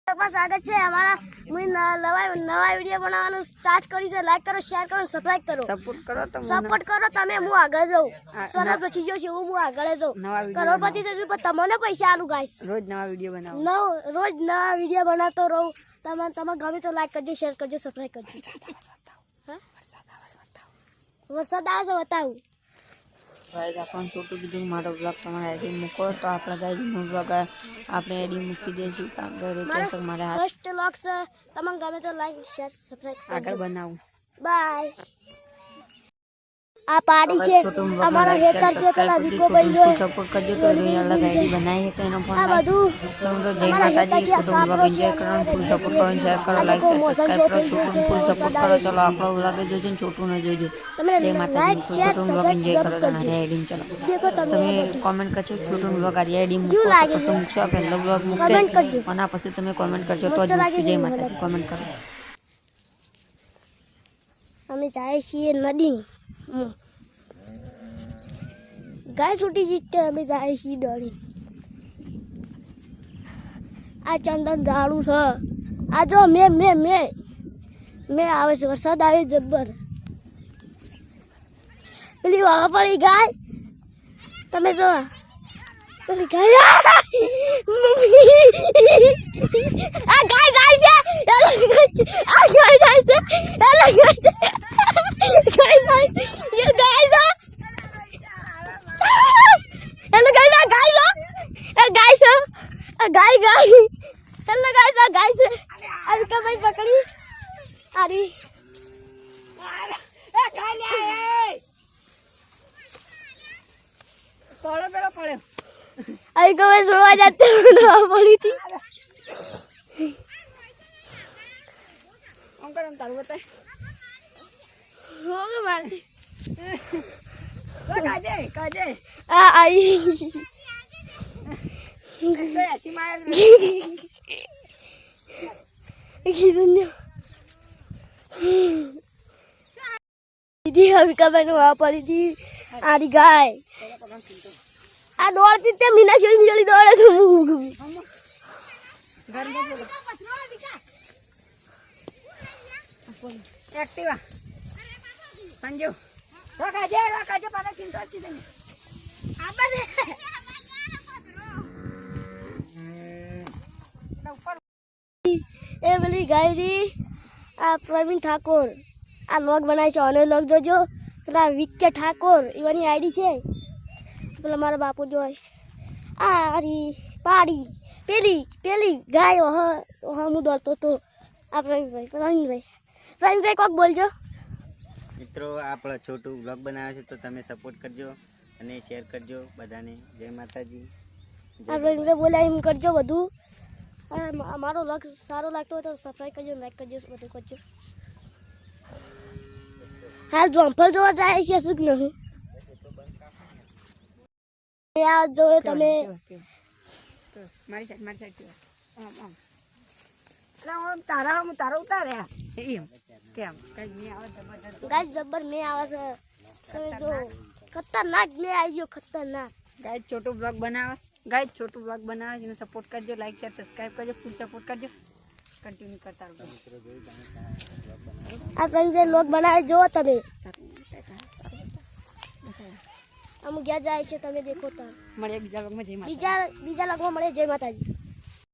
स्वागत है हमारा नवा वीडियो बनाना स्टार्ट करी से लाइक करो शेयर करो सब्सक्राइब करो सपोर्ट करो तमे मु आगे जाऊ सोना પછી જો છે હું આગળ જાઉં કરોડપતિ છે પણ તમને પૈસા આલું ગાઈસ રોજ નવા વિડિયો બનાવો રોજ નવા વિડિયો બનાવતો રહું તમે ગમે તો લાઈક કરજો શેર કરજો સબસ્ક્રાઇબ કરજો વરસાદ આવે છે બતાવું गाइस अपन छोटू कीधु मारो ब्लॉग तमारे आईडी मुको तो आपला गाइस नो ब्लॉग आपने आईडी मुकी देसु काम करे कैसे मारे हाथ फर्स्ट ब्लॉग से तमन गमे तो लाइक शेयर सब्सक्राइब आगे बनाऊ बाय आ पाड़ी छे हमारा हेतर छे कला विको बइलो सपोर्ट करजो तो अलग आईडी बनाई है तेनो फोन आ बधु तुम तो जय माता दी छोटू ब्लॉग एंजॉय करो फुल सपोर्ट करो शेयर करो लाइक सब्सक्राइब करो छोटू फुल सपोर्ट करो चलो आप लोग ब्लॉग जोजो छोटू ने जोजो जय माता दी छोटू ब्लॉग एंजॉय करो તમારી આઈડી ચલો देखो તમે કોમેન્ટ કરજો છોટુ બ્લોગ આઈડી મૂકો પછી મૂકશો પહેલો બ્લોગ મૂકે અને પછી તમે કોમેન્ટ કરજો તો જ જય માતાજી કોમેન્ટ કરો અમે જાય છીએ નદી ગાય છૂટી જીતે અમે જાય છીએ દોડી આ ચંદન ઝાડું છે આ જો મે આવે છે વરસાદ આવે જબ્બર પેલી વાવા પડી ગાય તમે જો પેલી ગાય આ ગાય જાય છે આ ગાય જાય છે ગાય જાય ये गाय जा हेलो गाइस गाय से गाय हेलो गाय से अभी का भाई पकड़ी अरे ए गाय ले आए पड़े मेरा पड़े अभी का भाई सुनवा जाते हो पड़ी थी अंकल हम तारू बताए होगा मार काजे आ आई ऐसे ऐसी मार किधर दीदी अभी का मैंने वहां पड़ी थी आरी गाय आ दौड़ती थे मीना चली दौड़े तो एक्टिवा संजू रोकाजे पाना चिंता अच्छी नहीं आपने ए वाली गायरी आ प्रवीण ठाकुर आ लोग बनाए छे અને લોગ જોજો પેલા વિકે ઠાકોર ઈવાની આઈડી છે પેલા મારા બાપુ જોય આ હરી પાડી પેલી ગાય હું દોડતો તો આ પ્રવીણભાઈ કોક બોલજો મિત્રો આપણો છોટુ વ્લોગ બનાવે છે તો તમે સપોર્ટ કરજો અને શેર કરજો બધાને જય માતાજી આપણે બોલા એમ કરજો બધું અમારો વ્લોગ સારો લાગતો હોય તો સબસ્ક્રાઇબ કરજો લાઈક કરજો બધું કરજો હાલ જમ્પર જોવા જાય છે શું નહીં આ જો તમે મારી સાઈડ આમ તારા ઉતાર્યા એમ કેમ કઈ મે આવે જબરદસ્ત ગાય જબર મે આવે છે તમે જો ખતરનાક મે આવી ગયો ખતરનાક ગાય છોટુ બ્લોગ બનાવે એને સપોર્ટ કરજો લાઈક શેર સબસ્ક્રાઇબ કરજો ફૂલ સપોર્ટ કરજો કન્ટિન્યુ કરતા રહો આ પ્રવીણ લોગ બનાવે જો તમે અમુ ગયા જાય છે તમે દેખો તો મળે બીજા લોગમાં જય માતાજી બીજા લોગમાં મળે જય માતાજી।